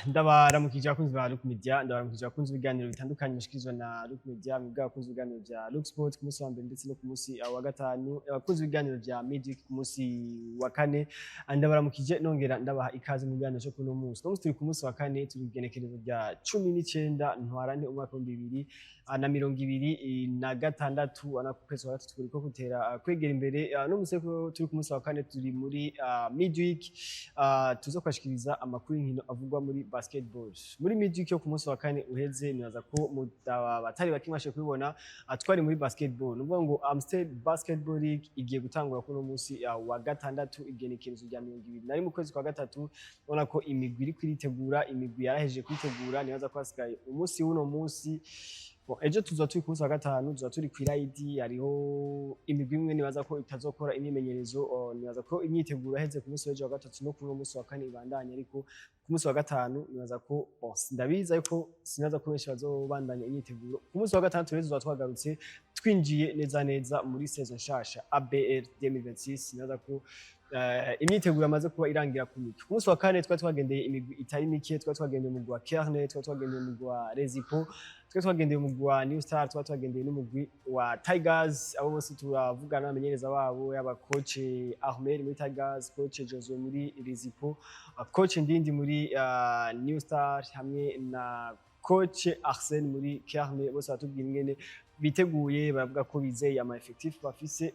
Ndabaramukije abakunzi ba Look Media, ndabaramukije abakunzi ibiganiro bitandukanye bishikirizwa na Look Media, mwebwe abakunzi ibiganiro vya Look Sport ku munsi wa mbere ndetse no ku munsi wa gatanu, abakunzi ibiganiro vya Magic ku munsi wa kane, ndabaramukije nongera ndabaha ikaze mu biganiro cyo kuno munsi. No turi ku munsi wa kane, turi kugenekerezo rya 19 ntwarante umwaka wa 2026 ana ku kwezi wa gatatu turiko kutera kwegera imbere. No museko turi ku munsi wa kane turi muri midweek, tuzo kwashikiriza amakuru y'inkino avugwa muri basketball. Muri midweek yo ku munsi wa kane uheze nibaza ko batari bakimashe kubibona twari muri basketball. Nuvuga ngo Amstel Basketball League igiye gutangura kuno munsi wa gatandatu igenekerezo rya 20 nari mu kwezi kwa gatatu. Ubona ko imigwi iri kwitegura, imigwi yaraheje kwitegura, nibaza ko hasigaye umunsi w'uno munsi. Ejo tuza turi ku munsi wa gatanu, tuza turi ku irayidi, hariho imigwi imwe nibaza ko itazokora imyimenyerezo, nibaza ko imyiteguro aheze ku munsi wa gatatu no ku munsi wa kane ibandanya, ariko ku munsi wa gatanu nibaza ko ndabiza yuko sinaza ko benshi bazobandanya imyiteguro. Ku munsi wa gatanu rero tuza twagarutse twinjiye neza muri saison nshasha ABL 2026, nibaza ko imyiteguro amaze kuba irangira ku miki. Ku munsi wa kane twagendeye imigwi itari mike, twagendeye umugwi wa Kerne, twagendeye umugwi wa Rezipo, twagendeye umugwi wa New Star, twagendeye n'umugwi wa Tigers. Abo bose turavugana n'amenyereza babo, yaba coach Ahmed muri Tigers, coach Josue muri Rezipo, coach Ndindi muri New Star hamwe na coach Arsene muri Kerne. Bose batubwira ingene biteguye, baravuga ko bizeye ama effectif bafise.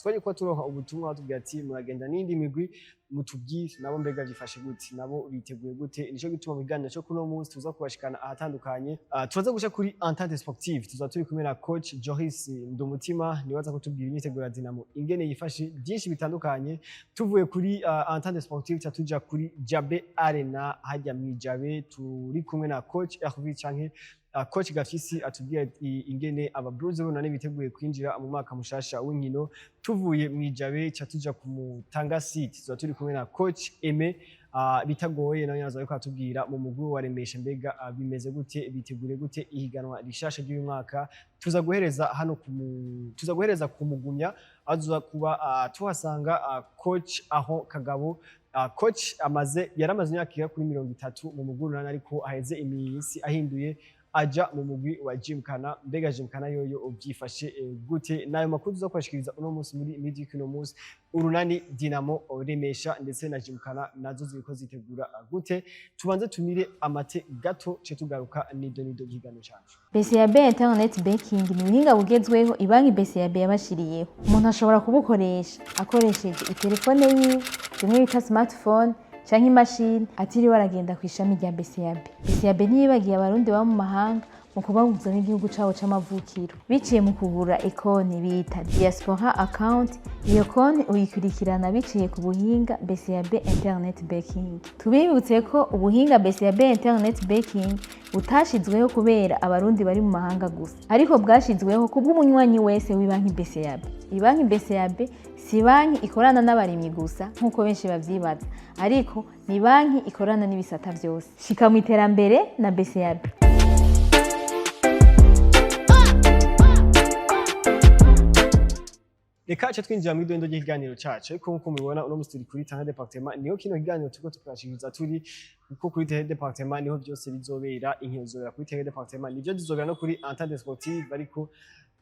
Twaje ko turonka ubutumwa batubwira ati muragenda n'indi migwi mutubwire nabo mbega byifashe gute, nabo biteguye gute. Nico gituma mu biganiro cyo kuno munsi tuza kubashikana ahatandukanye. Tuza guca kuri Entente Sportive, tuza turi kumwe na coach Joris Ndumutima, niwaza kutubwira imyiteguro ya Dynamo ingene yifashe byinshi bitandukanye. Tuvuye kuri Entente Sportive tuja kuri Jabe Arena hajya mu Jabe, turi kumwe na coach Hervé canke coach Gafisi atubwira ingene aba Blues none biteguye kwinjira mu mwaka mushasha w'inkino. Tuvuye mu Jabe tuja ku Mutanga City, tuza turi kumwe na coach Aime bitagoye nawe yaza ariko atubwira mu mugwi wa Remesha mbega bimeze gute, bitegure gute ihiganwa rishasha ry'uyu mwaka. Tuza guhereza kumugumya azuza kuba tuhasanga coach aho Kagabo. Coach yaramaze imyaka kuri 30 mu mugwi urunani, ariko aheze iminsi ahinduye aja mu mugwi wa Gymkhana. Mbega Gymkhana yoyo ubyifashe gute? Nayo makuru tuza kwashikiriza uno munsi muri midweek uno munsi. Urunani, Dynamo, Remesha ndetse na Gymkhana nazo ziriko zitegura gute. Tubanze tumire amate gato cyo tugaruka nido gigano cyacu. BCAB Internet Banking ni ubuhinga bugezweho ibanki BCAB yabashiriyeho. Umuntu ashobora kubukoresha akoresheje itelefone yiwe, rimwe bita smartphone canke imashini, atiriwe aragenda ku ishami rya BCAB. BCAB ntiyibagiye abarundi baba mu mahanga mu kubahuza n'igihugu cabo c'amavukiro biciye mu kugura ekonti bita diaspora account. Iyo konti uyikurikirana biciye ku buhinga BCAB Internet Banking. Tubibutse ko ubuhinga BCAB Internet Banking utashizweho kubera abarundi bari mu mahanga gusa, ariko bwashizweho kubw'umunywanyi wese w'ibanki BCAB. Ibanki BCAB si banki ikorana n'abarimyi gusa nkuko benshi bavyibaza, ariko ni banki ikorana n'ibisata vyose. Shika mu iterambere na BCAB. Reka twinjira mu idondo ry'ikiganiro cyacu, ariko nkuko mubibona uno musitiri kuri Tanga Departement niho kino kiganiro turiko tukashikiriza turi, kuko kuri Tanga Departement niho byose bizobera. Inkino zobera kuri Tanga Departement, nivyo zizobera no kuri Entente Sportive, ariko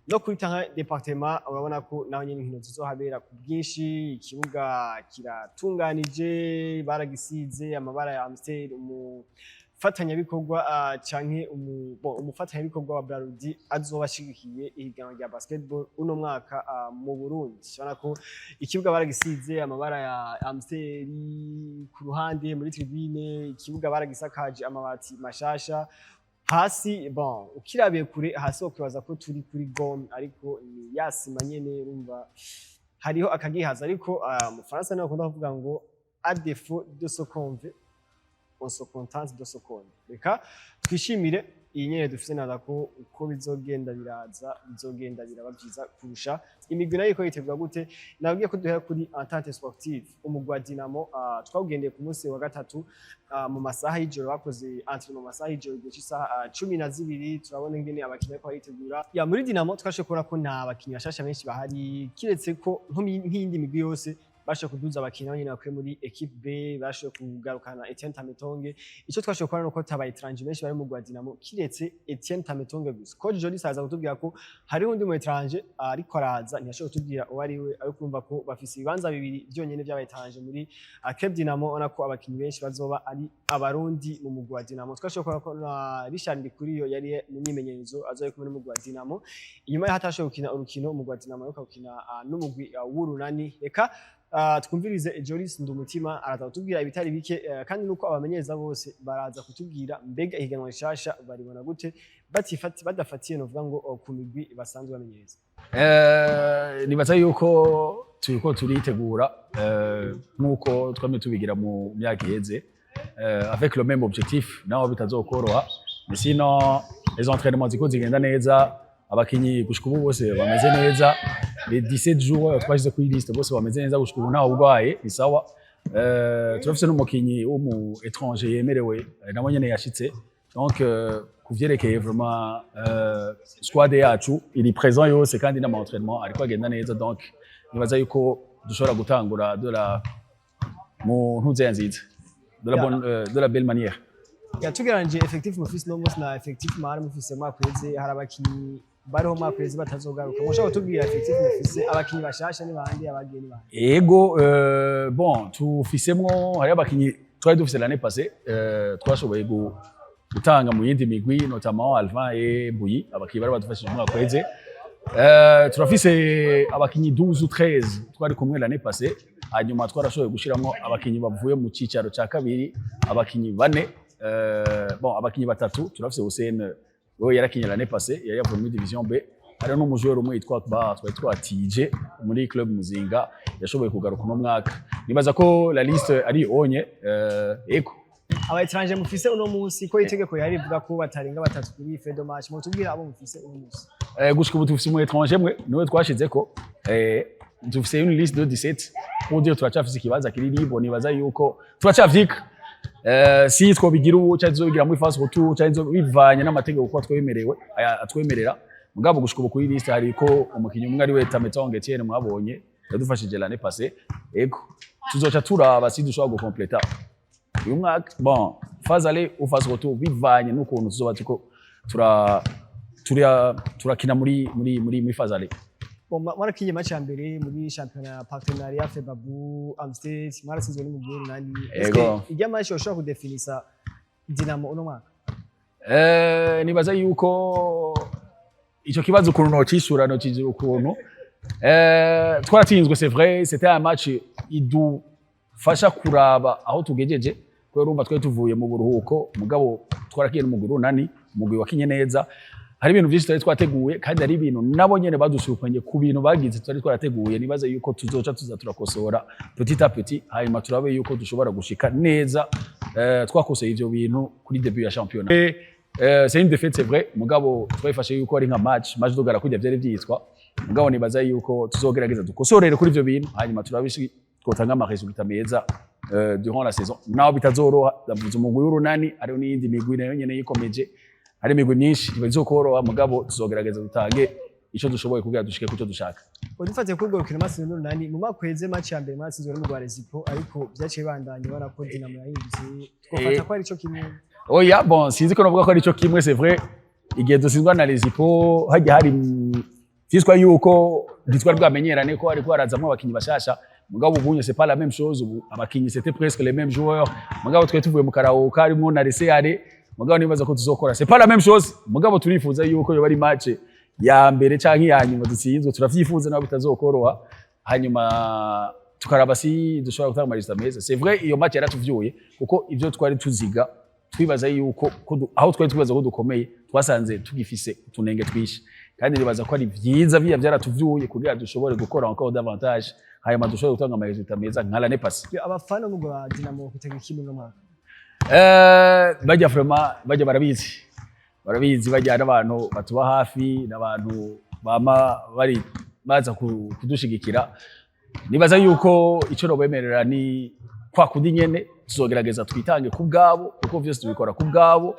no kuri Tanga Departement urabona ko naho nyine inkino zizohabera ku bwinshi. Ikibuga kiratunganije, baragisize amabara ya Amstel. Umufatanyabikorwa canke umufatanyabikorwa wa Burundi azobashigikiye ihiganwa rya basketball uno mwaka mu Burundi. Urabona ko ikibuga baragisize amabara ya Amstel ku ruhande muri tribune, ikibuga baragisakaje amabati mashasha. Hasi ukirabiye kure hasi okwibaza ko turi kuri gome, ariko ni yasima nyene, urumva hariho akagihaza. Ariko mu Faransa niho bakunda kuvuga ngo a défaut de se convaincre on se contente de se connaître. Reka twishimire iyi nyene dufise, naza ko uko bizogenda bizogenda biraba byiza kurusha. Imigwi nayo iko yitegura gute? Nabwiye ko duhera kuri Entente Sportive. Umugwi wa Dynamo twawugendeye ku munsi wa gatatu mu masaha y'ijoro, bakoze entraînement mu masaha y'ijoro igihe cy'isaha 12. Turabona ingene abakinnyi ko yitegura. Muri Dynamo twashe kubona ko nta bakinnyi bashasha benshi bahari, kiretse ko nk'iyindi migwi yose bashoboye kuduza abakinnyi nyine bakwiye muri equipe B, bashoboye kugarukana Etienne Tametonge. Icyo twashoboye kubona nuko tabaye étranger benshi bari mu Dynamo kiretse Etienne Tametonge gusa. Coach Jolis aza kutubwira ko hari undi mu étranger ariko araza ntiyashoboye kutubwira uwo ari we, ariko kumva ko bafise ibibanza bibiri byonyene by'aba étranger muri Club Dynamo, ona ko abakinnyi benshi bazoba ari abarundi mu mugwi wa Dynamo. Twashoboye kubona ko Richard Ndikuriyo yari mu myimenyerezo azoye kumwe n'umugwi wa Dynamo. Inyuma yahatashoboye gukina urukino umugwi wa Dynamo yo gukina n'umugwi w'urunani. Reka twumvirize Jolis Ndumutima araza kutubwira ibitari bike, kandi nuko abamenyereza bose baraza kutubwira mbega ihiganwa rishasha baribona gute badafatiye novuga ngo ku migwi basanzwe bamenyereza. Nibaza yuko turiko turitegura nkuko twamye tubigira mu myaka iheze, avec le même objectif naho bitazokoroha, mais sinon les entraînements ziko zigenda neza, abakinyi gushika ubu bose bameze neza, les 17 joueurs twashize kuri liste bose bameze neza gushika ubu ntawe urwaye, ni sawa. Turafise n'umukinyi wo mu étranger yemerewe nabo nyene yashitse, donc kuvyerekeye vraiment squad yacu iri présent yose kandi n'ama entraînement ariko agenda neza, donc nibaza yuko dushobora gutangura mu ntuze nziza de la belle manière. Tugereranyije effectif mufise no munsi na effectif mwari mufise mwakweze, hari abakinyi bariho mwakweze batazogaruka, mushobora kutubwira effectif mufise abakinyi bashasha ni bandi abagiye ni bandi? Ego bon tufisemwo hari abakinyi twari dufise l'année passée, twashoboye gutanga mu yindi migwi notamment Alvin et Bouyi, abakinyi bari badufashije mwakweze. Turafise abakinyi 12 ou 13 twari kumwe l'année passée, hanyuma twarashoboye gushiramwo abakinyi bavuye mu cicaro ca kabiri, abakinyi bane. Bon, abakinyi batatu turafise Hussein we yarakinye l'année passée, yari yavuye muri division B. Hari no mujoueur umwe yitwa twatije muri club Muzinga yashoboye kugaruka no mwaka. Nibaza ko la liste ari onye eko aba étranger mufise uno munsi ko itegeko yari ivuga ko batarenga batatu kuri fait de match, mutubwira abo mufise uno munsi? Gushika ubu tufise mu étranger mwe niwe twashizeko, dufise une liste de 17 pour dire turacafise ikibanza kiri libre. Nibaza yuko turacavyika si twobigira uwo cyazobigira muri phase retour cyazo bivanye n'amategeko ko twemerewe atwemerera. Mugabo gushika ubu kuri liste hariko umukinyi umwe ari we Tametonge Etienne mwabonye yadufashije l'année passée, ego tuzoca turaba si dushobora gukompleta uyu mwaka. Bon, phase aller ou phase retour bivanye n'ukuntu tuzoba tuko turakina muri phase aller. Mwarakinye match ya mbere muri championnat partenariat Febabu Amstel, mwarasizwe n'umugwi w'urunani. Ijya match yoshobora kudefinisa Dynamo uno mwaka? Nibaza yuko ico kibazo ukuntu nocishura nokizira ukuntu twaratsinzwe, c'est vrai, c'était un match idufasha kuraba aho tugejeje, ko urumva twari tuvuye mu buruhuko, mugabo twarakiye n'umugwi w'urunani, umugwi wakinye neza. Hari ibintu byinshi twari twateguye kandi hari ibintu nabo nyene badushukanye ku bintu bagize twari twarateguye. Nibaza yuko tuzoca turakosora petit à petit, hanyuma turabe yuko dushobora gushika neza twakoseye ivyo bintu kuri début ya championnat. C'est une défaite, c'est vrai, mugabo twafashe yuko ari nka match dogara kujya byari byitwa, mugabo nibaza yuko tuzogerageza dukosorere kuri ivyo bintu, hanyuma turabe twotanga ama résultats meza durant la saison. Naho bitazoroha, ndavuze umugwi w'urunani ariho n'iyindi migwi nayo nyene yikomeje, hari imigwi myinshi ntibazokoroha, mugabo tuzogerageza dutange ico dushoboye kugira dushike kuco dushaka. Udufatiye kuri urwo rukino mwatsinzwe n'urunani, mu makweze match ya mbere mwatsinzwe n'umugwi wa Rezipo, ariko vyaciye bandanye barako Dynamo yahindutse, twofata ko ari ico kimwe? Oya, bon, sinzi ko novuga ko ari ico kimwe, c'est vrai, igihe dutsinzwe na Rezipo hajya hari vyitwa yuko ntitwari bwamenyerane ko ariko harazamwo abakinyi bashasha, mugabo ubunye c'est pas la même chose. Ubu abakinyi c'était presque les mêmes joueurs, mugabo twe tuvuye mu karaoka harimo na Researe, mugabo nibaza ko tuzokora c'est pas la même chose, mugabo turifuza yuko yo bari match ya mbere canke ya nyuma dutsinzwe, turavyifuza naho bitazokoroha, hanyuma tukaraba si dushobora gutanga amarista meza. C'est vrai iyo match yaratuvyuye kuko ivyo twari tuziga twibaza yuko aho twari twibaza ko dukomeye twasanze tugifise tunenge twishi, kandi nibaza ko ari vyiza vyaratuvyuye kugira dushobore gukora encore davantage, hanyuma dushobore gutanga amarista meza nka l'année passée. Abafana mu gwa Dynamo kutega ikintu no mwaka? Bajya vraiment bajya barabizi bajya n'abantu batuba hafi, n'abantu bama bari baza kudushigikira. Nibaza yuko ico robemerera ni kwa kundi nyene tuzogerageza twitange ku bwabo, kuko vyose tubikora ku bwabo,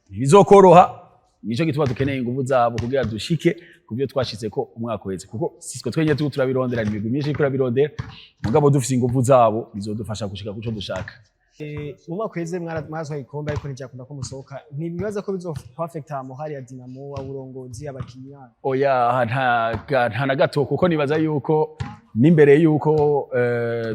bizokoroha nico gituma dukeneye inguvu zabo kugira dushike kubyo twashitse ko umwaka uheze kuko siswe twenye turabirondera imigwi myinshi kurabirondera mugabo dufise inguvu zabo bizodufasha gushika kuco dushaka. Mu mwaka uheze mwarazwaye igikombe ariko ntibyakunda ko musohoka, ntibibaza ko bizokwafekta morale ya Dynamo aburongozi abakinyi? Oya nta na gato kuko nibaza yuko n'imbere yuko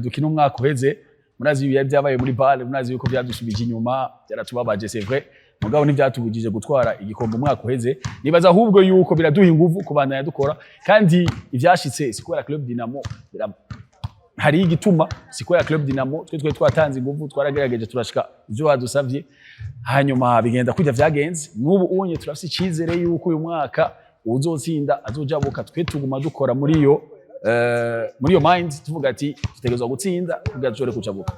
dukina umwaka uheze murazi ibihe byabaye muri balle, murazi yuko byadusubije inyuma byaratubabaje c'est vrai mugabo ntibyatubujije gutwara igikombe umwaka uheze. Nibaza ahubwo yuko biraduha inguvu kubandanya dukora kandi ivyashitse siko ya Club Dynamo hari igituma siko ya Club Dynamo twe twatanze inguvu twaragerageje turashika ivyo badusavye hanyuma bigenda kujya vyagenze. N'ubu unye turafise icizere yuko uyu mwaka uzotsinda azojabuka twe tuguma dukora muri yo mind tuvuga ati tutegerezwa gutsinda kugira dushobore kujabuka.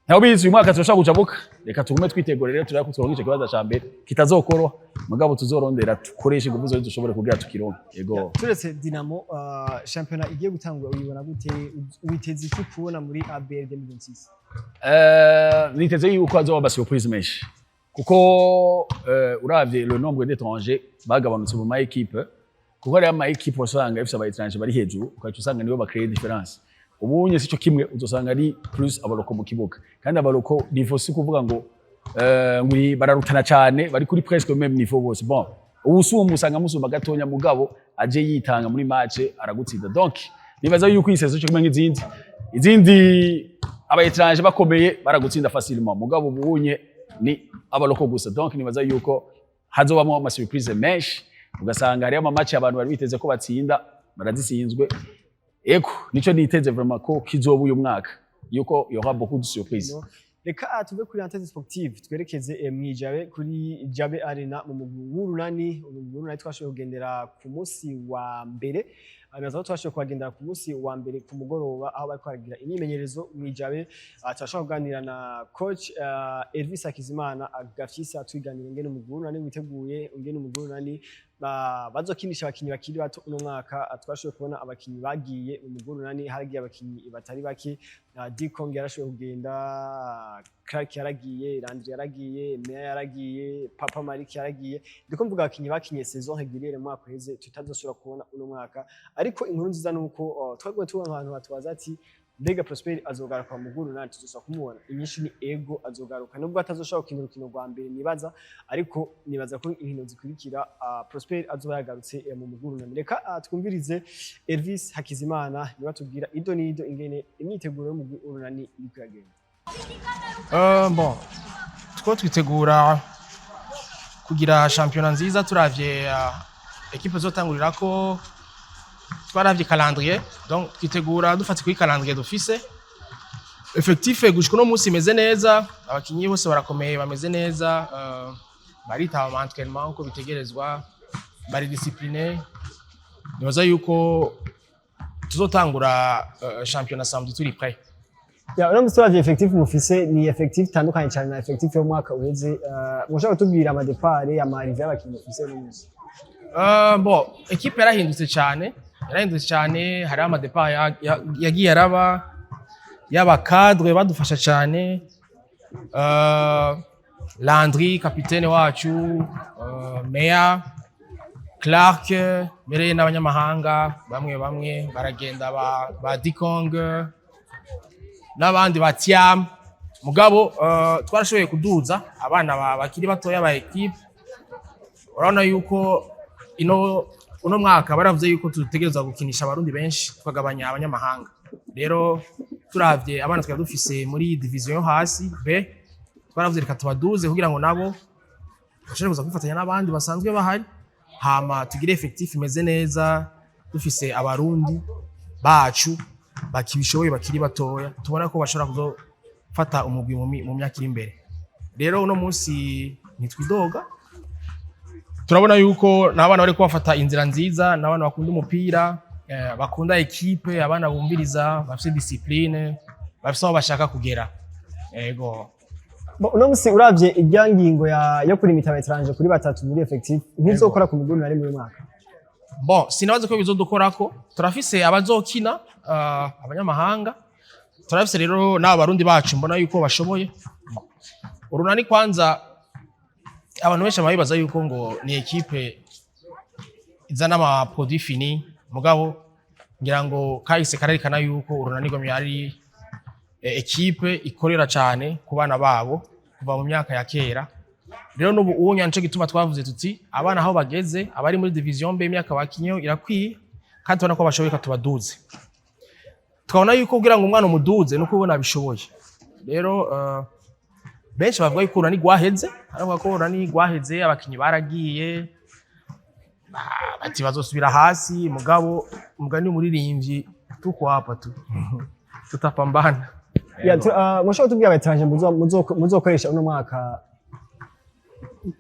Ntaho bizi uyu mwaka turashaka kujabuka, reka tugume twitegurire turako turonke ico kibazo ca mbere kitazokoroha mugabo tuzorondera tukoreshe inguvu zo dushobore kugira tukironke. Yego turetse Dynamo championnat igiye gutangura uyibona gute, witeze iki kubona muri ABL 2026? Niteze yuko azoba surprise menshi kuko uravye le nombre d'étrangers bagabanutse mu ma équipe kuko ari ama équipe usanga ifise aba étrangers bari hejuru ukaca usanga nibo ba créer différence. Ubunye sico kimwe uzosanga ari plus abaroko mu kibuga kandi abaroko niveau si kuvuga ngo nguri bararutana cyane bari kuri presque même niveau bose. Bon ubusumba usanga musumba gatonya mugabo aje yitanga muri match aragutsinda. Donc nibaza yuko isezo cyo kimwe izindi aba étrangers bakomeye baragutsinda facilement mugabo ubunye ni abaroko gusa. Donc nibaza yuko hazobamo ama surprise menshi ugasanga hari ama match abantu bari biteze ko batsinda barazisinzwe. Eko nico niteze vraiment ko kizoba uyu mwaka yuko yora beaucoup de surprises. Reka tuve kuri antenne sportive twerekeze mwijabe kuri Jabe Arena mu mugwi w'urunani twashoboye kugendera ku munsi wa mbere. Nazo twashoboye kugendera ku munsi wa mbere ku mugoroba aho bari kwaragira imyimenyerezo mwijabe. Twashoboye kuganira na coach Elvis Hakizimana agafisa atwiganira ngene umugwi w'urunani witeguye ngene umugwi w'urunani bazokinisha abakinyi bakiri bato uno mwaka. Twashoboye kubona abakinyi bagiye mu mugwi w'urunani, haragiye abakinyi batari bake. Dikong yarashoboye kugenda, Clark yaragiye, Landry yaragiye, Meya yaragiye, Papa Malik yaragiye. Ndiko mvuga abakinyi bakinye saison régulière mu mwaka uheze tutazosubira kubona uno mwaka. Ariko inkuru nziza nuko twagwe tubona abantu batubaza ati Mbega Prosper azogaruka mu mugwi w'urunani tuzosa kumubona. Inyinshi ni ego azogaruka nubwo atazoshaka gukina urukino rwa mbere nibaza, ariko nibaza ko inkino zikurikira Prosper azoba yagarutse mu mugwi w'urunani. Reka twumvirize Elvis Hakizimana niba tubwira ido nido ingene imyiteguro yo mu mugwi w'urunani iri kuyagenda. Bon two twitegura kugira championnat nziza turavye equipe zotangurirako twaravye calendrier, donc twitegura dufate kuri calendrier dufise effectif gushika no munsi imeze neza, abakinyi bose barakomeye bameze neza, barita mu entraînement uko bitegerezwa, bari discipliné. Nibaza yuko tuzotangura championnat samedi turi prêt. Uno musoje effectif mufise ni effectif tandukanye cyane na effectif yo mwaka uheze. Mushaka kutubwira ama départ ama arrivée y'abakinyi mufise n'umunsi? Bon equipe yarahindutse cyane hari ama départ yagiye araba yaba cadre badufasha cyane. Landry capitaine wacu, Meya, Clark, mbere n'abanyamahanga bamwe baragenda ba Dikong n'abandi batiam mugabo twarashoboye kuduza abana bakiri batoya ba equipe. Urabona yuko uno mwaka baravuze yuko tutegereza gukinisha abarundi benshi twagabanya abanyamahanga. Rero turavye abana twari dufise muri division yo hasi B, twaravuze reka tubaduze kugira ngo nabo bashobore kuza kwifatanya n'abandi basanzwe bahari, hama tugire effectif imeze neza dufise abarundi bacu bakibishoboye bakiri batoya tubona ko bashobora kuzofata umugwi mu myaka iri imbere. Rero uno munsi nitwidoga, turabona yuko n'abana bari kubafata inzira nziza, n'abana bakunda umupira, bakunda equipe, abana bumviriza, bafite discipline, bafite aho bashaka kugera. Yego uno munsi uravye iryangingo yo kurimita abatranje kuri batatu muri effectif ntizokora ku mugwi nari muri mwaka. Bon sinabaze ko bizodukorako, turafise abazokina abanyamahanga, turafise rero n'abarundi bacu mbona yuko bashoboye. Urunani kwanza abantu benshi babibaza yuko ngo ni equipe izana ama produits finis mugabo ngira ngo kahise karerekana yuko urunani gomye ari equipe ikorera cyane ku bana babo kuva mu myaka ya kera. Rero n'ubu uwonya nce gituma twavuze tuti abana aho bageze abari muri division B imyaka bakinyeho irakwiye kandi tubona ko bashoboye katubaduze. Twabona yuko kugira ngo umwana umuduze nuko ubona bishoboye. Rero benshi bavuga yuko urunani gwaheze, aravuga ko urunani gwaheze abakinyi baragiye bati bazosubira hasi mugabo mugani umuririmbyi tuko hapa tu tutapambana. Mushobora tubwira abatranje muzokoresha uno mwaka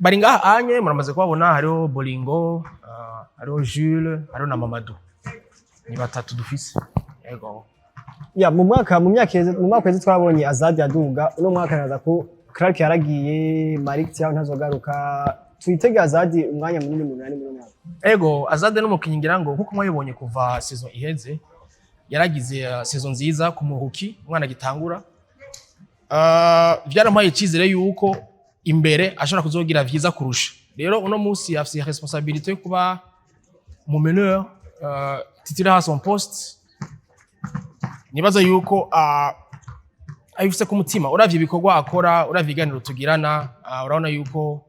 bari ngaha anye muramaze kubabona hariho Bolingo, hariho Jules, hariho na Mamadou. Ni batatu dufise. Yego. Mu mwaka weze twabonye Azad yaduga uno mwaka naza ko Clark yaragiye Malik Tiao ntazogaruka twitege Azad umwanya munini mu nani mu mwaka. Ego Azad n'umukinyi ngira ngo nkuko mwabibonye kuva saison iheze yaragize saison nziza ku muhuki umwana gitangura. Vyarampaye ikizere yuko imbere ashobora kuzogira vyiza kurusha. Rero uno musi afise responsabilité yo kuba mu meneur titulaire à son poste. Nibaza yuko ayifise ku mutima uravye ibikorwa akora uravye iganiro tugirana urabona yuko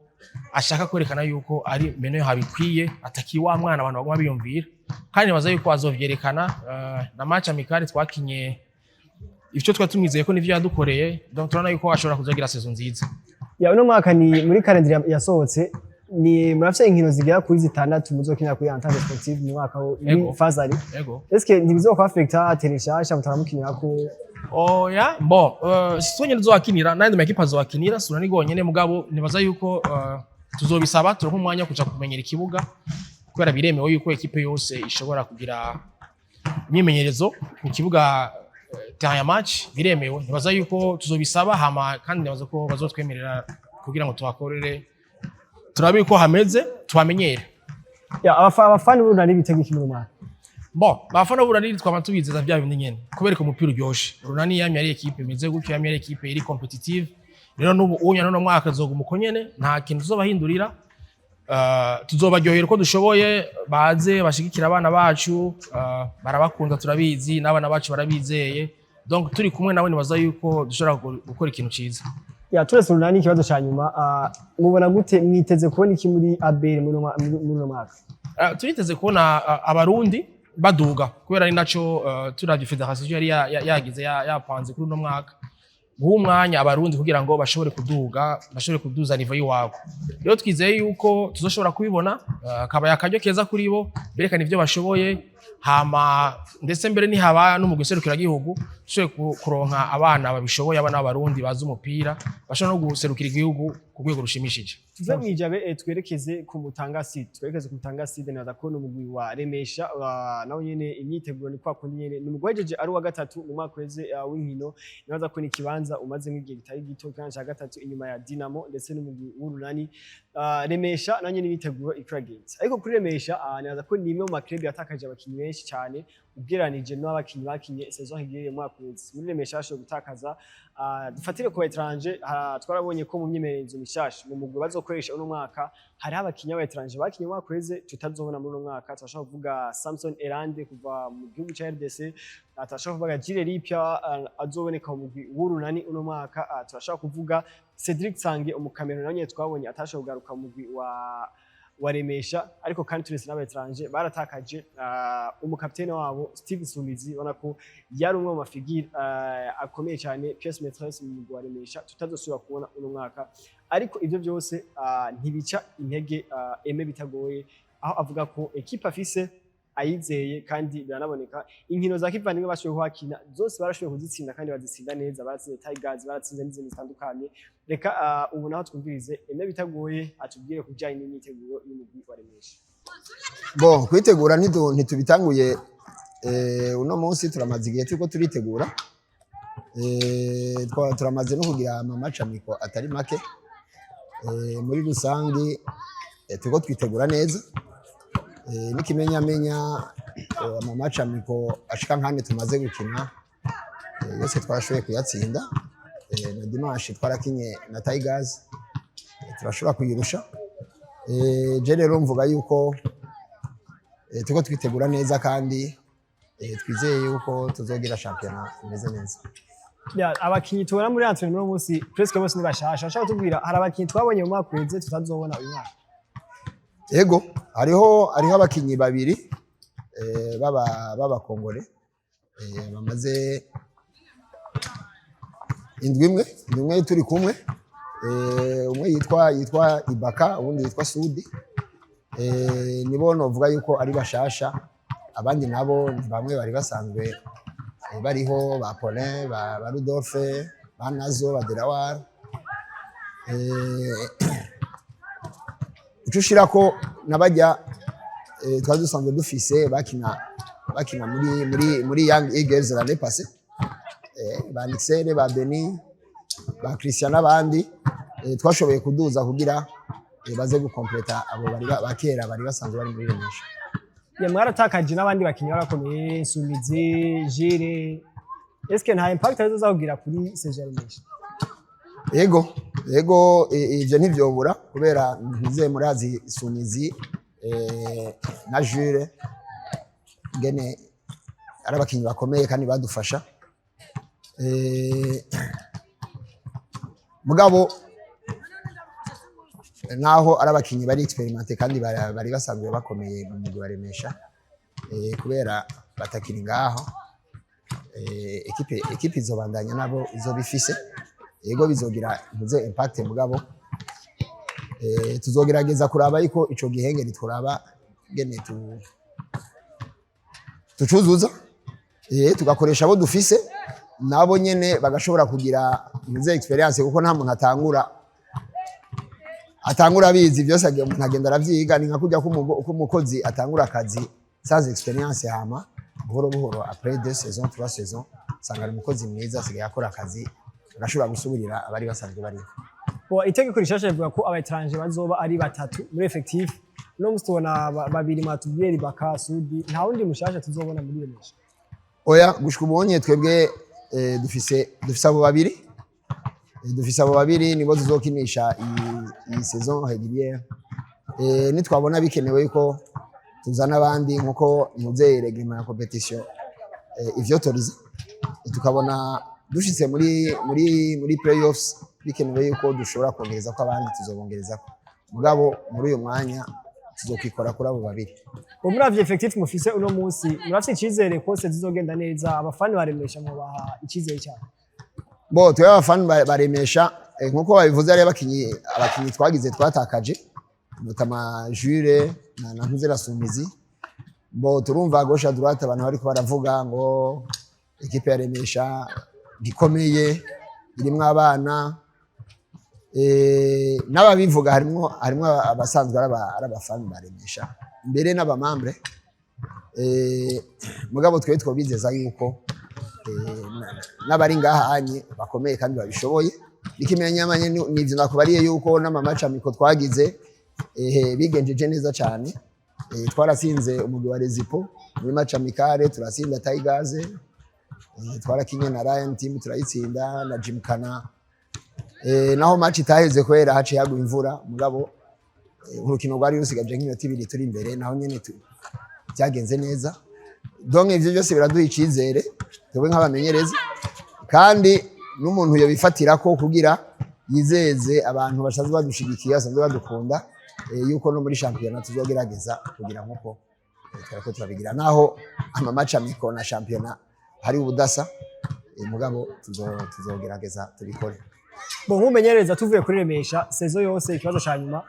ashaka kwerekana yuko ari meneur habikwiye ataki wa mwana abantu bagoma biyumvira kandi nibaza yuko azovyerekana na match amicale twakinye ivyo twatumwizeye ko nivyo yadukoreye donc turabona yuko ashobora kuzogira saison nziza. Uno mwaka ni muri calendar yasohotse ni murafise inkino zigera kuri 6 muzokinira kuri Entente Sportive mu mwaka wa Fazari. Est-ce que ntibizoka affecta tereshasha mutaramukinira ko oya bon sonye nzowakinira nandi makipe azowakinira sura ni gonyene mugabo nibaza yuko tuzobisaba turonka umwanya kuja kumenyera ikibuga kubera biremewe yuko ekipe yose ishobora kugira imyimenyerezo ku kibuga terrain ya match biremewe. Nibaza yuko tuzobisaba hama kandi nibaza ko bazotwemerera kugira ngo tubakorere turabe ko hameze tubamenyere. Abafana b'urunani bitega iki mu mwaka? Bon, abafana b'urunani twama tubizeza bya bindi nyene kubereka umupira uryoshe. Urunani yamye ari equipe imeze gutyo yamye ari equipe iri competitive. Rero n'ubu unya no mwaka zoga umukonyene nta kintu tuzobahindurira. Tuzobaryohera uko dushoboye baze bashigikira abana bacu barabakunda turabizi n'abana bacu barabizeye. Donc turi kumwe nawe nibaza yuko dushobora gukora ikintu ciza. Turese urunani ikibazo ca nyuma mubona gute mwiteze kubona iki muri ABL muri mwaka? Turiteze kubona abarundi baduga kubera ari naco turavye federation yari yagize yapanze kuri uno mwaka guha umwanya abarundi kugira ngo bashobore kuduga bashobore kuduza niveau yiwabo. Rero twizeye yuko tuzoshobora kubibona akaba yakaryo keza kuri bo berekana ivyo bashoboye hama ndetse mbere ni haba no mu guserukira gihugu dushobore kuronka abana babishoboye abana b'abarundi bazi umupira bashobora no guserukira igihugu ku rwego rushimishije. Tuve mwijabe twerekeze ku Mutanga Sud naza ko n'umugwi wa Remesha nawo nyene imyiteguro ni kwa kundi nyene n'umugwejeje ari wa gatatu mu mwaka weze w'inkino naza ko ni kibanza umaze nk'igihe gitari gito kandi ca gatatu inyuma ya Dynamo ndetse n'umugwi w'urunani Remesha nanye n'imyiteguro ikragate. Ariko kuri Remesha naza ko ni imwe mu maklub yatakaje abakinyi benshi cyane ugeranije n'abakinyi bakinye saison igiye mu mwaka weze. Muri Remesha asho gutakaza dufatire ku etranje twarabonye ko mu myimenyerezo mishasha mu mugwi bazokoresha uno mwaka hari abakinyi b'etranje bakinye mwaka weze tutazobona muri uno mwaka. Turashaka kuvuga Samson Erande kuva mu gihugu ca RDC, turashaka kuvuga Jire Lipia azoboneka mu mugwi w'urunani uno mwaka, turashaka kuvuga Cedric Sange umukameruni nanye twabonye atashaka kugaruka mu mugwi wa Remesha. Ariko kandi turese n'abetranje baratakaje umukapitene wabo Steve Sumizi ubona ko yari umwe mu mafigire akomeye cyane pièce maîtresse mu mugwi wa Remesha tutazosubira kubona uno mwaka. Ariko ivyo byose ntibica intege Aime Bitagoye aho avuga ko equipe afise ayizeye kandi biranaboneka inkino za kivandimwe bashoboye kwakina zose barashoboye kuzitsinda kandi bazitsinda neza. Baratsinze Tigers baratsinze n'izindi zitandukanye. Reka ubu naho twumvirize Aime Bitagoye atubwire kujyanye n'imyiteguro y'umugwi wa Remesha. Bon, kwitegura ntitubitanguye uno munsi turamaze igihe turiko turitegura turamaze no kugira amamatch amiko atari make muri rusangi turiko twitegura neza n'ikimenyamenya amamatch amiko ashika nkane tumaze gukina yose twashoboye kuyatsinda na Dimanche twarakinye na Tigers turashobora kuyirusha. Je rero mvuga yuko tuko twitegura neza kandi twizeye yuko tuzogira shampiyona imeze neza. Abakinyi tubona muri Antony no munsi presque bose ni bashasha. Ashaka tubwira hari abakinyi twabonye mu mwaka weze tutazobona uyu mwaka. Yego, hariho abakinyi babiri baba Kongole bamaze indwi turi kumwe. Umwe yitwa Ibaka, ubundi yitwa Sudi. Nibo novuga yuko ari bashasha, abandi nabo bamwe bari basanzwe bariho ba Paulin, ba Rudolphe, ba Nazo, ba Delaware. Ucushira ko nabajya twari dusanzwe dufise bakina muri Young Eagles l'année passée. Ba Nixere, ba Beni, ba Christian n'abandi twashoboye kuduza kugira baze gukompleta abo bari bakera bari basanzwe bari muri Remesha. Mwaratakaje n'abandi bakinyi barakomeye, Sumizi, Jire. Est-ce que nta impact azozagira kuri saison Remesha? Yego ivyo ntivyobura kubera ntize murazi Sumizi na Jure ngene ari abakinyi bakomeye kandi badufasha. Mugabo naho ari abakinyi bari experimenté kandi bari basanzwe bakomeye mu mugwi wa Remesha, kubera batakiri ngaho. Equipe izobandanya nabo izobifise, yego bizogira ntuze impact. Mugabo tuzogerageza kuraba yuko ico gihenge nituraba ngene tucuzuza, tugakoresha abo dufise nabo nyene bagashobora kugira ntuze experience, kuko nta muntu atangura bizi byose umuntu agenda aravyiga. Ni nka kujya ko umukozi atangura akazi sans experience, hama buhoro buhoro après 2 saisons 3 saisons sanga umukozi mwiza asigaye akora akazi agashobora gusubirira abari basanzwe bari. Itegeko rishasha rivuga ko abatranje bazoba ari batatu muri effective. No mustubona babiri matubwira Ibaka, Sudi, nta wundi mushasha tuzobona muri Remesha. Oya, gushika ubonye twebwe dufise abo babiri nibo tuzokinisha iyi saison régulière. Nitwabona bikenewe yuko tuzana abandi nkuko ntuze reglement ya competition ivyotorize, tukabona dushitse muri playoffs bikenewe yuko dushobora kongereza ko abandi tuzobongereza ko. Mugabo muri uyu mwanya tuzokwikora kuri abo babiri. Umuravye effective mufise uno munsi murafite icizere ko se zizogenda neza, abafani baremesha mu baha icizere cyane? Twe abafani baremesha nkuko babivuze ari abakinyi twagize twatakaje, notama Jure na ntuze la Sumizi. Turumva gauche à droite abantu bariko baravuga ngo equipe ya Remesha gikomeye irimwo abana, n'ababivuga harimo abasanzwe ari abafani baremesha mbere n'abamambre. Mugabo twe twobizeza yuko n'abari ngahanye bakomeye kandi babishoboye. Ikimenyamanye n'ivyo nakubariye yuko n'amamacha miko twagize bigenjeje neza cyane. Twarasinze umugwi wa Rezipo muri match amicale, turasinda Tigers, twarakinye na Lion team turayitsinda na Gymkhana. Naho match itaheze kwera haciye hagwa imvura, mugabo urukino rwari rusigaje nk'iminota 2 turi imbere, naho nyene byagenze neza. Donc ivyo byose biraduha icizere twebwe nk'abamenyereza, kandi n'umuntu yo bifatira ko kugira yizeze abantu bashaze badushigikiye asanzwe badukunda yuko no muri shampiyona tuzogerageza kugira nkuko twarako turabigira. Naho amamatch amiko na shampiyona hari ubudasa, mugabo tuzogerageza tubikore. Nk'umumenyereza tuvuye kuri Remesha saison yose, ikibazo ca nyuma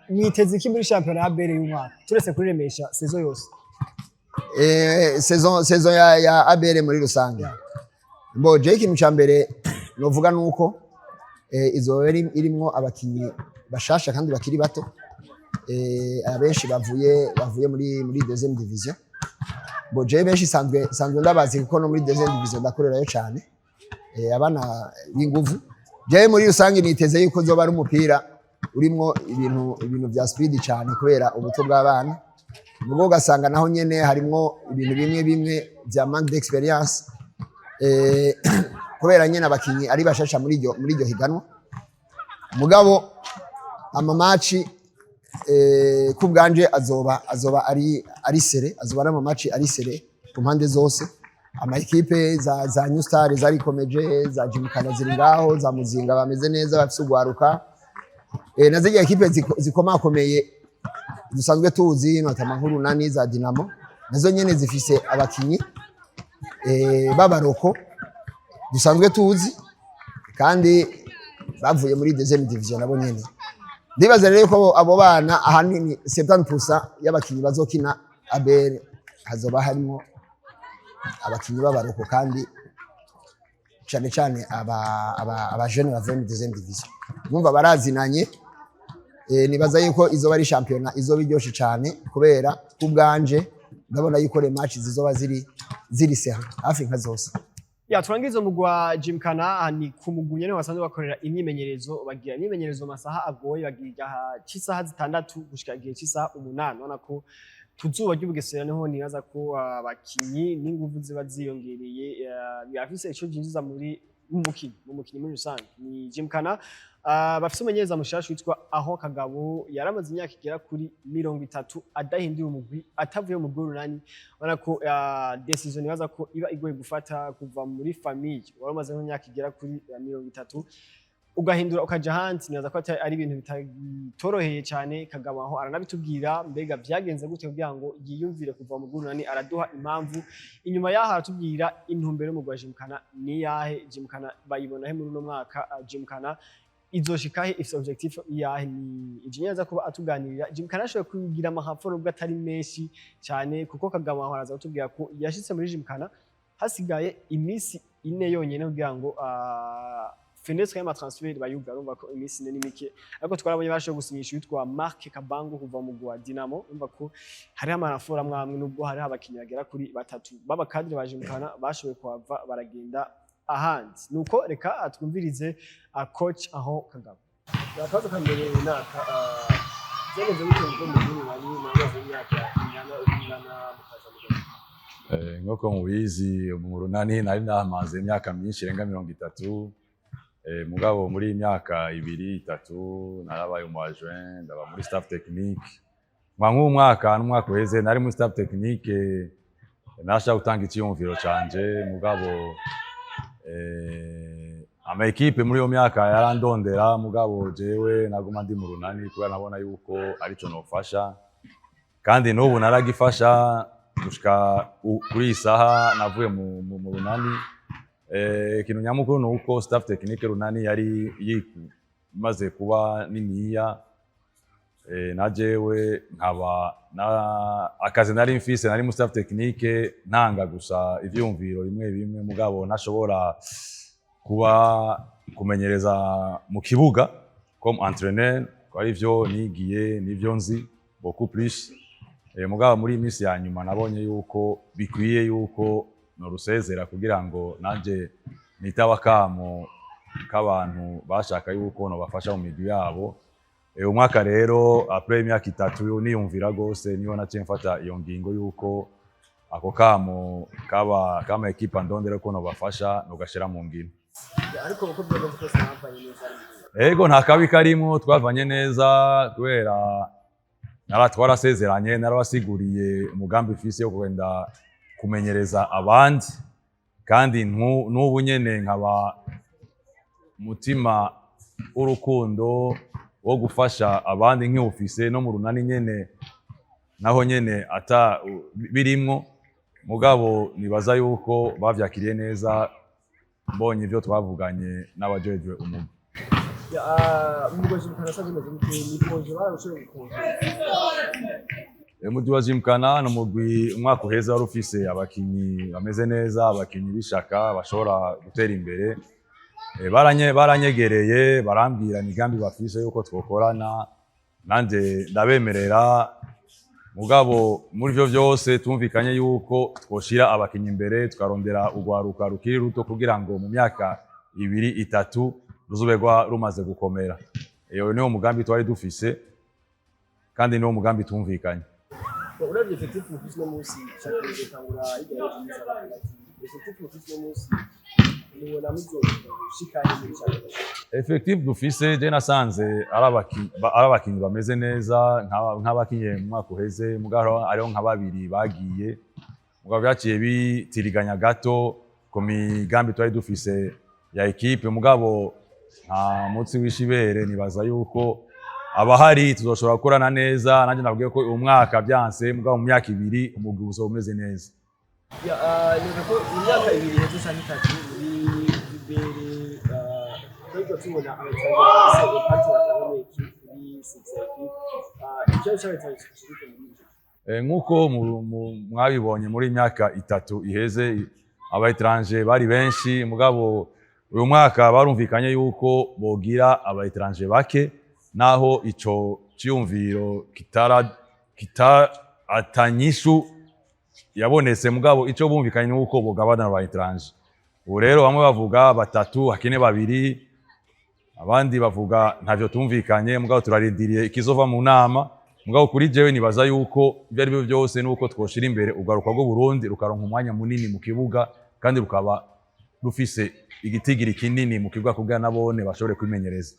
mwiteze iki muri shampiyona ya ABL y'umwaka turetse kuri Remesha saison yose? Saison ya ABL muri rusange. Je ikintu ca mbere novuga nuko izoba irimwo abakinyi bashasha kandi bakiri bato, abenshi bavuye muri deuxième division. Je benshi sanzwe ndabazi kuko no muri deuxième division ndakorerayo cyane, abana b'inguvu. Je muri rusange niteze yuko zoba ari umupira urimwo ibintu vya speed cyane kubera ubuto bw'abana. Ubwo gasanga naho nyene harimwo ibintu bimwe vya manque d'expérience, kubera nyene abakinyi ari bashasha muri iryo higanwa. Mugabo amamaci ku bwanje azoba ari sere, azoba ari amamaci ari sere ku mpande zose. Ama ekipe za New Star zarikomeje, za Gymkhana ziri ngaho, za Muzinga bameze neza bafise ugwaruka. Na ziriya ekipe zikomakomeye dusanzwe tuzi amakuru urunani za Dynamo, nazo nyene zifise abakinyi b'abaroko dusanzwe tuzi kandi bavuye muri deuxième division nabo nyene. Ndibaza rero ko abo bana ahanini 70% y'abakinyi bazokina ABL hazoba harimo abakinyi b'abaroko kandi cyane cyane aba jeune bavuye muri deuxième division. Mwumva barazinanye. Nibaza yuko izoba ari championnat izoba iryoshe cyane kubera ku bwanje ndabona yuko le match zizoba ziri seha hafi nka zose. Ya turangiza mugwa Gymkhana ni kumugunye ne basanzwe bakorera imyimenyerezo, bagira imyimenyerezo masaha agoye, bagira cy'isaha 6 gushika igihe cy'isaha 8. Ubona ko tuzuba ry'ubugesera niho nibaza ko abakinyi n'inguvu ziba ziyongereye, birafise ico jinjiza mu mukino muri rusange. Ni Gymkhana bafise umenyereza mushasha witwa aho Kagabo, yaramaze imyaka igera kuri 30 adahinduye umugwi, atavuye mu urunani. Ubona ko decision nibaza ko iba igoye gufata kuva muri famille, waramaze imyaka igera kuri 30 ugahindura ukaja hanze. Nibaza ko ari ibintu bitoroheye cyane. Kagabo aho aranabitubwira mbega byagenze gute kugira ngo yiyumvire kuva mu urunani, araduha impamvu. Inyuma yaho aratubwira intumbero mu Gymkhana ni yahe, Gymkhana bayibona he muri uno mwaka, Gymkhana izoshikahe, ifite objectif yahe. Ni ijinyaza kuba atuganirira. Gymkhana ashobora kugira amahaforo ubwo atari menshi cyane, kuko Kagabo aho araza kutubwira ko yashitse muri Gymkhana hasigaye iminsi 4 yonyene kugira ngo fenêtre y'ama transfer bayuga. Urumva ko iminsi 4 ni mike, ariko twarabonye bashoboye gusinyisha witwa Mark Kabango kuva mu gwa Dynamo. Urumva ko hari amarafora amwamwe nubwo hari abakinyi bagera kuri 3 baba kadre ba Gymkhana bashoboye kuhava baragenda ahandi. Nuko reka atwumvirize coach aho Kagabo. Yakaza kambere naka byagenze bite ngo mu urunani n'abazo imyaka ingana mukaza mu nk'uko mubizi mu urunani nari namaze imyaka myinshi irenga 30. Mugabo muri imyaka 2-3 narabaye umu adjoint, ndaba muri staff technique. Nk'umwaka n'umwaka uheze nari muri staff technique, nasha gutanga icyumviro canje. Mugabo ama ekipe muri yo myaka yarandondera, mugabo jewe naguma ndi mu urunani kubera nabona yuko arico nofasha, kandi n'ubu naragifasha gushika kuri isaha navuye mu urunani. Ikintu nyamukuru nuko staff technique urunani yari imaze kuba niniya, na jewe nkaba akazi nari mfise, nari mu staff technique ntanga gusa ivyumviro bimwe, mugabo nashobora kuba kumenyereza mu kibuga comme entraîneur, ko ari vyo nigiye nivyo nzi beaucoup plus. Mugabo muri imisi ya nyuma nabonye yuko bikwiye yuko norusezera kugira ngo nanje nitaba kamo k'abantu bashaka yuko no bafasha mu migwi yabo. Umwaka rero après imyaka 3 niyumvira gose, niho naciye mfata iyo ngingo yuko ako kamo kama ekipa ndondera ko no bafasha no gashira mu ngino. Ariko uko byagenze twese mwavanye neza. Ego nta kabi karimo, twavanye neza kubera twarasezeranye, narabasiguriye umugambi ufise yo kwenda kumenyereza abandi, kandi n'ubu nyene nkaba mutima urukundo wo gufasha abandi nk'ufise no mu runani nyene naho nyene ata birimwo. Mugabo nibaza yuko bavyakiriye neza, mbonye ivyo twavuganye n'abajejwe umugwi. Umugwi wa Gymkhana sagize ni projet barabushoboye gukora. Umugwi wa Gymkhana n'umugwi umwaka uheza wari ufise abakinyi bameze neza, abakinyi bishaka bashobora gutera imbere. Baranyegereye barambwira imigambi bafise yuko twokorana, nanje ndabemerera. Mugabo muri vyo vyose tumvikanye yuko twoshira abakinyi imbere, tukarondera ugwaruka rukiri ruto kugira ngo mu myaka 2-3 ruzubegwa rumaze gukomera. Iyo niwo mugambi twari dufise, kandi niwo mugambi tumvikanye. Uravye effectif ufise no musi cyakwiye tangura igihe cy'izabagati. Effectif ufise no musi ni mubona muzoshikanye muri cyane. Effective dufise je nasanze ari abakinyi bameze neza nk'abakinye mu mwaka uheze mugaro ariho nka babiri bagiye mugabo byaciye bitiriganya gato ku migambi twari dufise ya equipe mugabo nta mutsi w'ishibere nibaza yuko abahari tuzoshobora gukorana neza nanje nabwiye ko uyu mwaka byanse mugabo mu myaka ibiri umugwi uzo umeze neza. Niba ko imyaka ibiri heze cyane itatu muri bibere ariko tubona abatangaza impact batanga muri sexuality icyo cyabitse nkuko mwabibonye muri imyaka itatu iheze abaetranje bari benshi mugabo uyu mwaka barumvikanye yuko bogira abaetranje bake naho ico cyumviro atanyishu yabonetse mugabo ico bumvikanye nuko bogabana abaetranje. Ubu rero bamwe bavuga batatu hakene babiri abandi bavuga ntavyo tumvikanye mugabo turarindiriye ikizova mu nama mugabo kuri jewe nibaza yuko ibyo ari byo byose nuko twoshira imbere ugaruka rwo Burundi rukaronka umwanya munini mu kibuga kandi rukaba rufise igitigiri kinini mu kibuga kugira nabone bashobore kwimenyereza.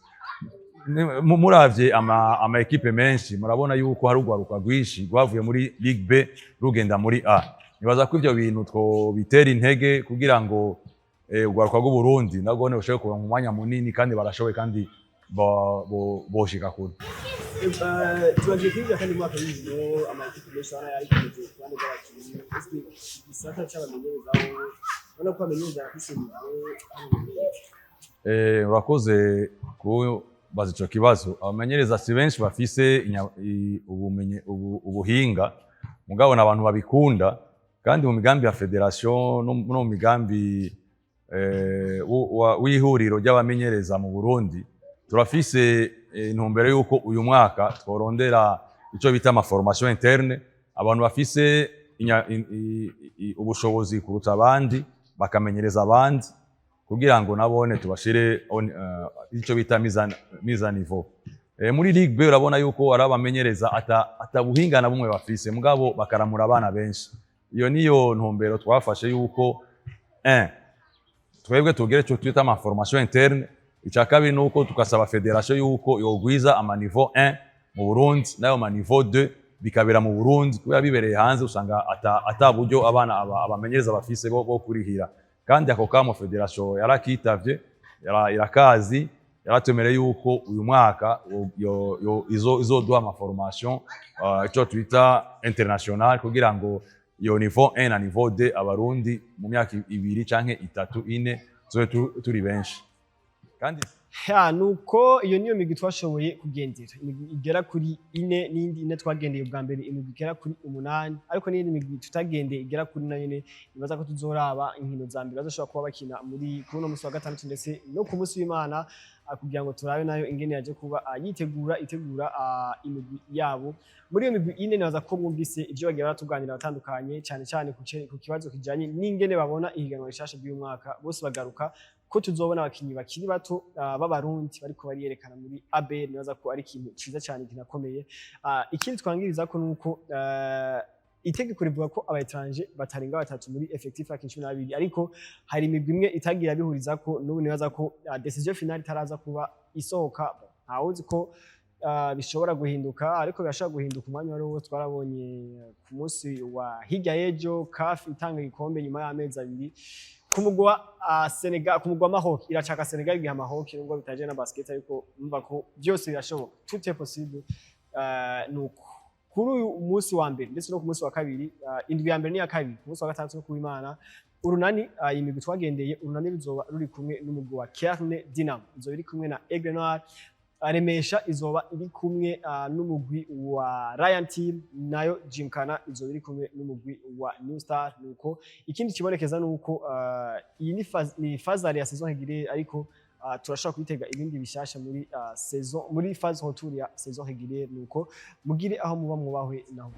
Muravye ama equipe menshi murabona yuko hari ugwaruka rwinshi rwavuye muri Ligue B rugenda muri A. Nibaza ko ivyo bintu two bitera intege kugira ngo ugwaruka rwo Burundi nagone ushobore kuronka umwanya munini kandi barashoboye kandi boshika kure. Tubagiye kwiga kandi mwaka w'ijoro amakipe menshi ana yari kumeje kandi barakiye isata cy'abamenyerezaho ubona ko abamenyereza afise urakoze kubaza ico kibazo. Abamenyereza si benshi bafise ubuhinga mugabo n'abantu babikunda kandi mu migambi ya federation no mu migambi w'ihuriro ry'abamenyereza mu Burundi turafise intumbero yuko uyu mwaka tworondera ico bita ama formation interne abantu bafise ubushobozi kuruta abandi bakamenyereza abandi kugira ngo nabone tubashire ico bita mise niveau. Muri Ligue B urabona yuko ari abamenyereza atabuhinga na bumwe bafise mugabo bakaramura abana benshi. Iyo niyo ntumbero twafashe yuko twebwe tugere cyo twita ama formation interne. Icya kabiri nuko tukasaba federation yuko yogwiza ama niveau 1 mu Burundi nayo ama niveau 2 bikabera mu Burundi kubera bibereye hanze usanga ataburyo abana abamenyereza bafise bo kurihira kandi ako kamo federation yarakitavye irakazi yaratemereye yuko uyu mwaka izoduha ama formation ico twita international kugira ngo iyo niveau 1 na niveau 2 abarundi mu myaka ibiri canke itatu ine zoe turi benshi. Kandi nuko iyo niyo migi twashoboye kugendera igera kuri 4 n'indi ine twagendeye ubwa mbere imigi igera kuri 8 ariko n'indi migi tutagendeye igera kuri nayo ne nibaza ko tuzoraba inkino za mbere bazoshobora kuba bakina muri kuno musi wa gatandatu ndetse no ku musi w'Imana kugira ngo turabe nayo ingene yaje kuba itegura imigi yabo muri iyo migi ine nibaza ko mwumvise ivyo bagiye baratuganira batandukanye cyane cyane ku kibazo kijanye n'ingene babona ihiganwa rishasha by'uyu mwaka bose bagaruka ko tuzobona abakinyi bakiri bato b'abarundi bariko bariyerekana muri ABL nibaza ko ari ikintu ciza cyane kinakomeye. Ikindi twangiriza ko nuko itegeko rivuga ko abaetranje batarenga batatu muri effectif ya 12 ariko hari imigwi imwe itagira bihuriza ko n'ubu nibaza ko decision final itaraza kuba isohoka ntawuzi ko bishobora guhinduka ariko birashobora guhinduka umwanya wari wo twarabonye ku munsi wa hirya y'ejo CAF itanga igikombe nyuma y'amezi abiri kumugwa Senegal kumugwa Maroc iracaka Senegal igihe Maroc nubwo bitaje na basket ariko umva ko byose birashoboka tout est possible. Nuko kuri uyu munsi wa mbere ndetse no ku munsi wa kabiri indwi ya mbere ni ya kabiri ku munsi wa gatandatu no kuw'Imana urunani imigwi twagendeye urunani ruzoba ruri kumwe n'umugwi wa Dynamo izoba iri kumwe na Aigle Noir. Remesha izoba iri kumwe n'umugwi wa Ryan Team nayo Gymkhana izoba iri kumwe n'umugwi wa New Star. Nuko ikindi kibonekeza nuko iyi ni phase ya saison régulière ariko turashaka kwitega ibindi bishasha muri saison muri phase retour ya saison régulière. Nuko mugire aho muba mwubahwe naho.